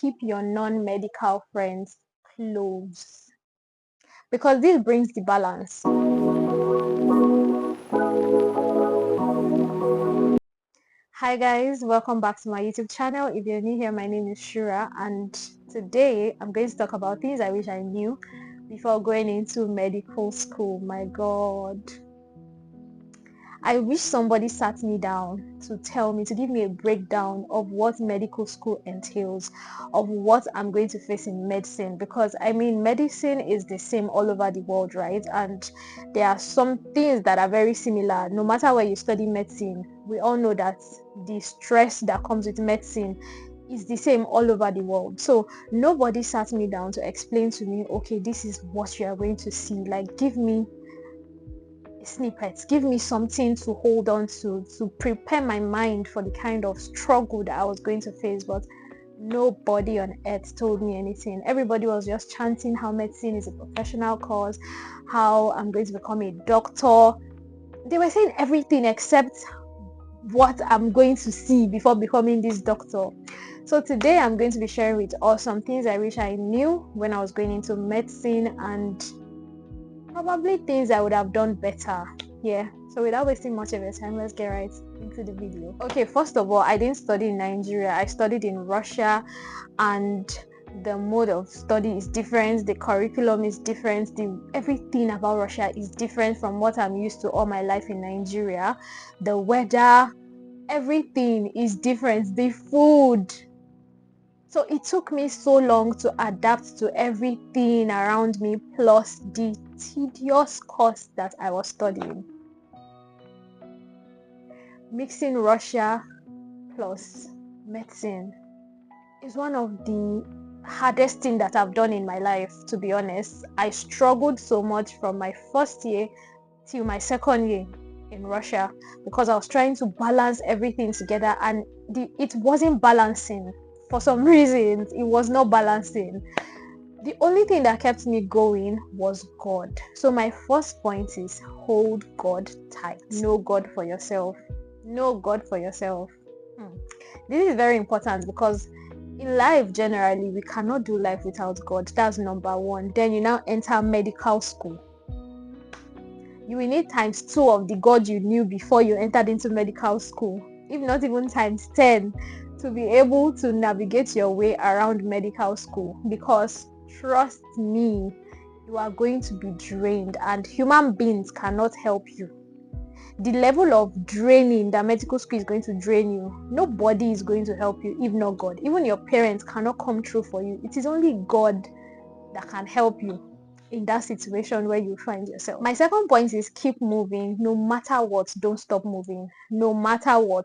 keep your non-medical friends close, because this brings the balance. Hi guys, welcome back to my YouTube channel. If you're new here, my name is Shura, and today I'm going to talk about things I wish I knew before going into medical school. My God, I wish somebody sat me down to tell me, to give me a breakdown of what medical school entails, of what I'm going to face in medicine, because I mean, medicine is the same all over the world, right? And there are some things that are very similar. No matter where you study medicine, we all know that the stress that comes with medicine is the same all over the world. So nobody sat me down to explain to me, okay, this is what you are going to see. Like, give me snippets, give me something to hold on to prepare my mind for the kind of struggle that I was going to face. But nobody on earth told me anything. Everybody was just chanting how medicine is a professional course, how I'm going to become a doctor. They were saying everything except what I'm going to see before becoming this doctor. So today I'm going to be sharing with us some things I wish I knew when I was going into medicine, and probably things I would have done better. Yeah, so without wasting much of your time, let's get right into the video. Okay, first of all, I didn't study in Nigeria. I studied in Russia, and the mode of study is different, the curriculum is different, everything about Russia is different from what I'm used to all my life in Nigeria. The weather, everything is different, the food. So it took me so long to adapt to everything around me, plus the tedious course that I was studying. Mixing Russia plus medicine is one of the hardest things that I've done in my life, to be honest. I struggled so much from my first year till my second year in Russia, because I was trying to balance everything together, and it wasn't balancing. For some reasons, it was not balancing. The only thing that kept me going was God. So my first point is hold God tight. Know God for yourself. Know God for yourself. This is very important, because in life generally we cannot do life without God. That's number one. Then you now enter medical school. You will need ×2 of the God you knew before you entered into medical school, if not even ×10, to be able to navigate your way around medical school. Because trust me, you are going to be drained, and human beings cannot help you. The level of draining that medical school is going to drain you, nobody is going to help you if not God. Even your parents cannot come through for you. It is only God that can help you in that situation where you find yourself. My second point is keep moving. No matter what, don't stop moving. No matter what,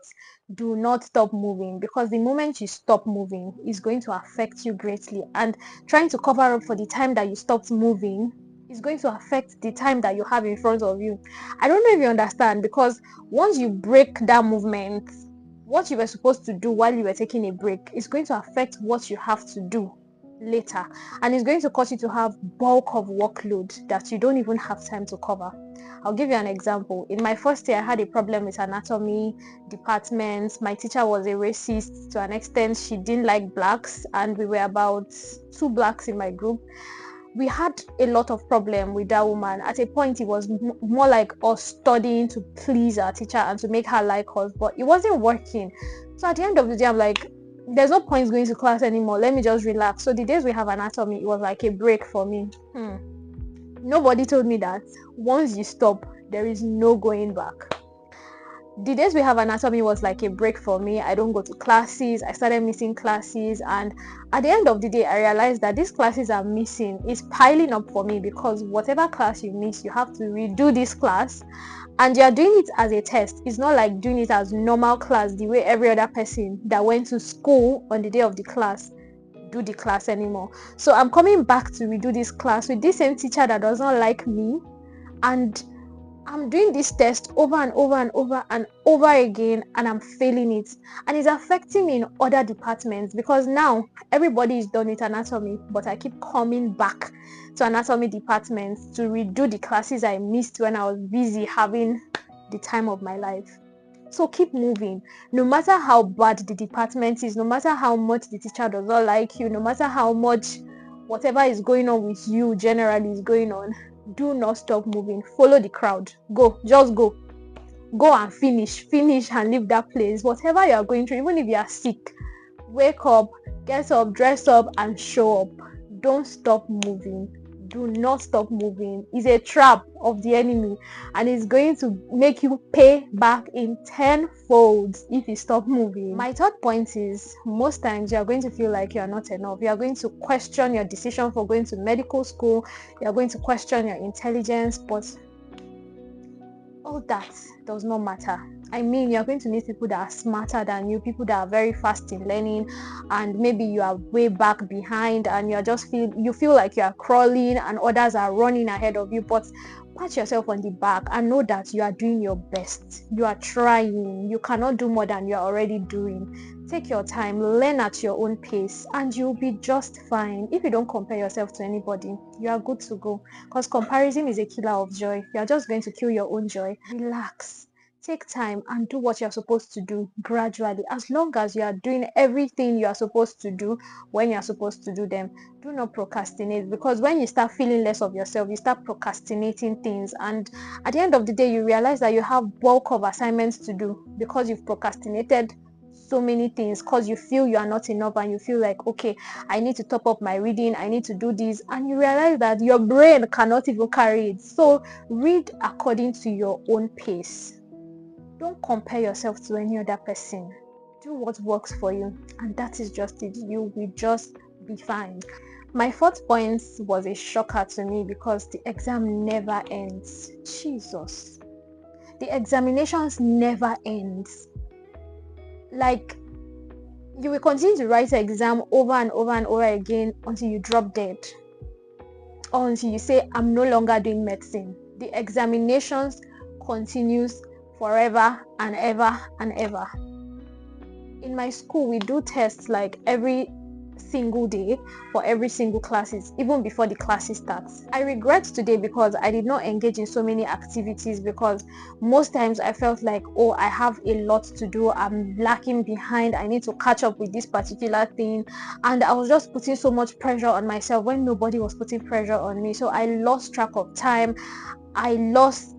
do not stop moving, because the moment you stop moving is going to affect you greatly, and trying to cover up for the time that you stopped moving is going to affect the time that you have in front of you. I don't know if you understand, because once you break that movement, what you were supposed to do while you were taking a break is going to affect what you have to do later, and it's going to cause you to have bulk of workload that you don't even have time to cover. I'll give you an example. In my first year, I had a problem with anatomy department. My teacher was a racist to an extent. She didn't like blacks, and we were about 2 blacks in my group. We had a lot of problem with that woman. At a point, it was more like us studying to please our teacher and to make her like us, but it wasn't working. So at the end of the day, I'm like, there's no point going to class anymore. Let me just relax. So the days we have anatomy, it was like a break for me. Nobody told me that once you stop, there is no going back. The days we have anatomy was like a break for me. I don't go to classes. I started missing classes, and at the end of the day, I realized that these classes are missing is piling up for me, because whatever class you miss, you have to redo this class, and you're doing it as a test. It's not like doing it as normal class, the way every other person that went to school on the day of the class do the class anymore. So I'm coming back to redo this class with this same teacher that does not like me, and I'm doing this test over and over and over and over again, and I'm failing it, and it's affecting me in other departments, because now everybody is done with anatomy, but I keep coming back to anatomy department to redo the classes I missed when I was busy having the time of my life. So keep moving. No matter how bad the department is, no matter how much the teacher does not like you, no matter how much whatever is going on with you generally is going on, do not stop moving. Follow the crowd. Go. Just go. Go and finish and leave that place. Whatever you are going through, even if you are sick, wake up, get up, dress up, and show up. Don't stop moving. Do not stop moving. It's a trap of the enemy, and it's going to make you pay back in tenfold if you stop moving. My third point is, most times you are going to feel like you are not enough. You are going to question your decision for going to medical school. You are going to question your intelligence, but all that does not matter. I mean, you're going to meet people that are smarter than you, people that are very fast in learning, and maybe you are way back behind and you feel like you are crawling and others are running ahead of you. But pat yourself on the back and know that you are doing your best. You are trying. You cannot do more than you are already doing. Take your time, learn at your own pace, and you'll be just fine. If you don't compare yourself to anybody, you are good to go, because comparison is a killer of joy. You are just going to kill your own joy. Relax, take time, and do what you're supposed to do gradually. As long as you are doing everything you are supposed to do when you're supposed to do them, do not procrastinate, because when you start feeling less of yourself, you start procrastinating things, and at the end of the day, you realize that you have bulk of assignments to do because you've procrastinated so many things, because you feel you are not enough and you feel like, okay, I need to top up my reading, I need to do this, and you realize that your brain cannot even carry it. So read according to your own pace. Don't compare yourself to any other person. Do what works for you, and that is just it. You will just be fine. My fourth point was a shocker to me, because the exam never ends. Jesus, the examinations never ends. Like, you will continue to write the exam over and over and over again until you drop dead, or until you say, I'm no longer doing medicine. The examinations continues forever and ever and ever. In my school, we do tests like every single day for every single classes, even before the classes starts. I regret today because I did not engage in so many activities, because most times I felt like, oh, I have a lot to do, I'm lacking behind, I need to catch up with this particular thing, and I was just putting so much pressure on myself when nobody was putting pressure on me. So I lost track of time, I lost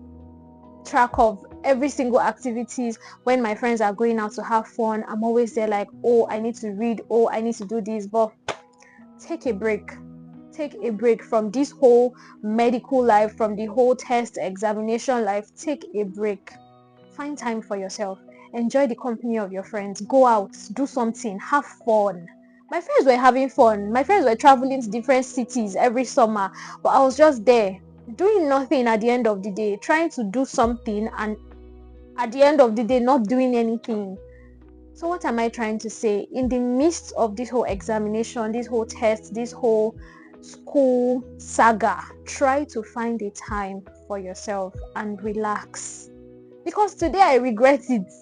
track of every single activities. When my friends are going out to have fun, I'm always there like, oh, I need to read, oh, I need to do this. But take a break from this whole medical life, from the whole test examination life. Take a break, find time for yourself, enjoy the company of your friends, go out, do something, have fun. My friends were having fun, my friends were traveling to different cities every summer, but I was just there doing nothing at the end of the day, trying to do something, and at the end of the day not doing anything. So what am I trying to say? In the midst of this whole examination, this whole test, this whole school saga, try to find a time for yourself and relax. Because today I regret it.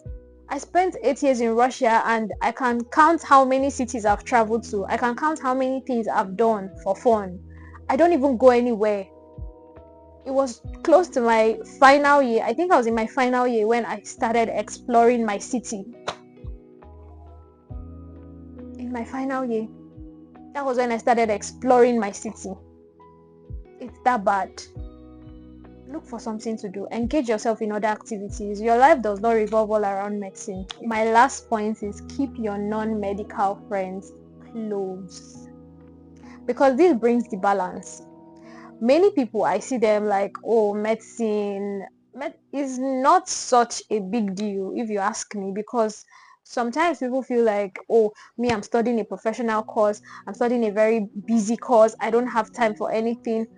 I spent 8 years in Russia, and I can count how many cities I've traveled to. I can count how many things I've done for fun. I don't even go anywhere. It was close to my final year. I think I was in my final year when I started exploring my city. In my final year, that was when I started exploring my city. It's that bad. Look for something to do. Engage yourself in other activities. Your life does not revolve all around medicine. My last point is, keep your non-medical friends close, because this brings the balance. Many people, I see them like, oh, medicine is not such a big deal, if you ask me, because sometimes people feel like, oh, me, I'm studying a professional course, I'm studying a very busy course, I don't have time for anything.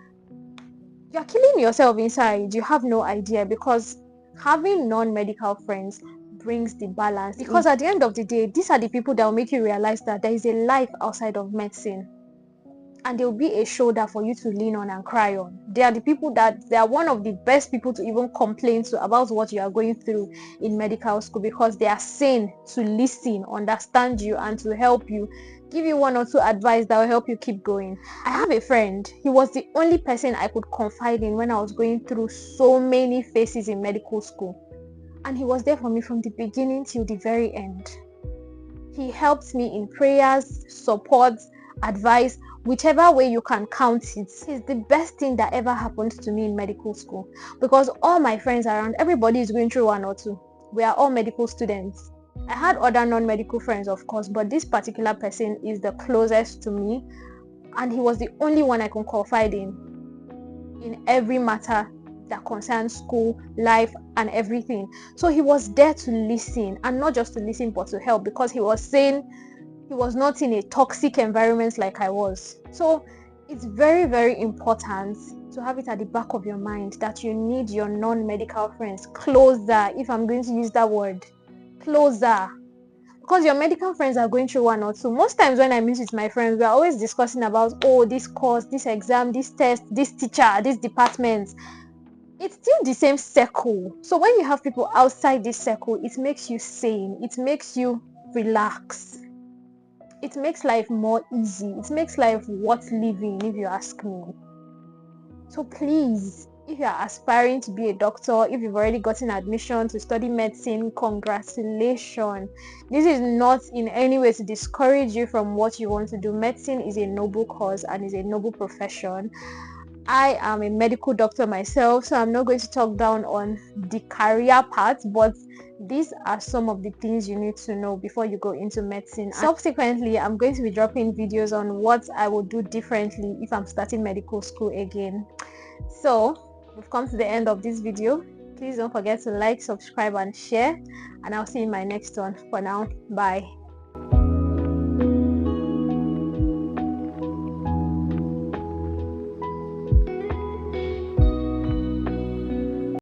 You're killing yourself inside. You have no idea, because having non-medical friends brings the balance. Because at the end of the day, these are the people that will make you realize that there is a life outside of medicine, and they'll be a shoulder for you to lean on and cry on. They are the people that, they are one of the best people to even complain to about what you are going through in medical school, because they are sane to listen, understand you, and to help you, give you one or two advice that will help you keep going. I have a friend. He was the only person I could confide in when I was going through so many phases in medical school. And he was there for me from the beginning till the very end. He helped me in prayers, support, advice, whichever way you can count it. He's the best thing that ever happened to me in medical school, because all my friends around, everybody is going through one or two. We are all medical students. I had other non-medical friends, of course, but this particular person is the closest to me, and he was the only one I could confide in every matter that concerns school, life, and everything. So he was there to listen, and not just to listen but to help, because he was saying he was not in a toxic environment like I was. So it's very, very important to have it at the back of your mind that you need your non-medical friends closer, if I'm going to use that word, closer. Because your medical friends are going through one or two. Most times when I meet with my friends, we're always discussing about, oh, this course, this exam, this test, this teacher, this department. It's still the same circle. So when you have people outside this circle, it makes you sane. It makes you relax. It makes life more easy. It makes life worth living, if you ask me. So please, if you are aspiring to be a doctor, if you've already gotten admission to study medicine, congratulations. This is not in any way to discourage you from what you want to do. Medicine is a noble cause and is a noble profession. I am a medical doctor myself, so I'm not going to talk down on the career part, but these are some of the things you need to know before you go into medicine. Subsequently, I'm going to be dropping videos on what I will do differently if I'm starting medical school again. So we've come to the end of this video. Please don't forget to like, subscribe, and share, and I'll see you in my next one. For now, bye.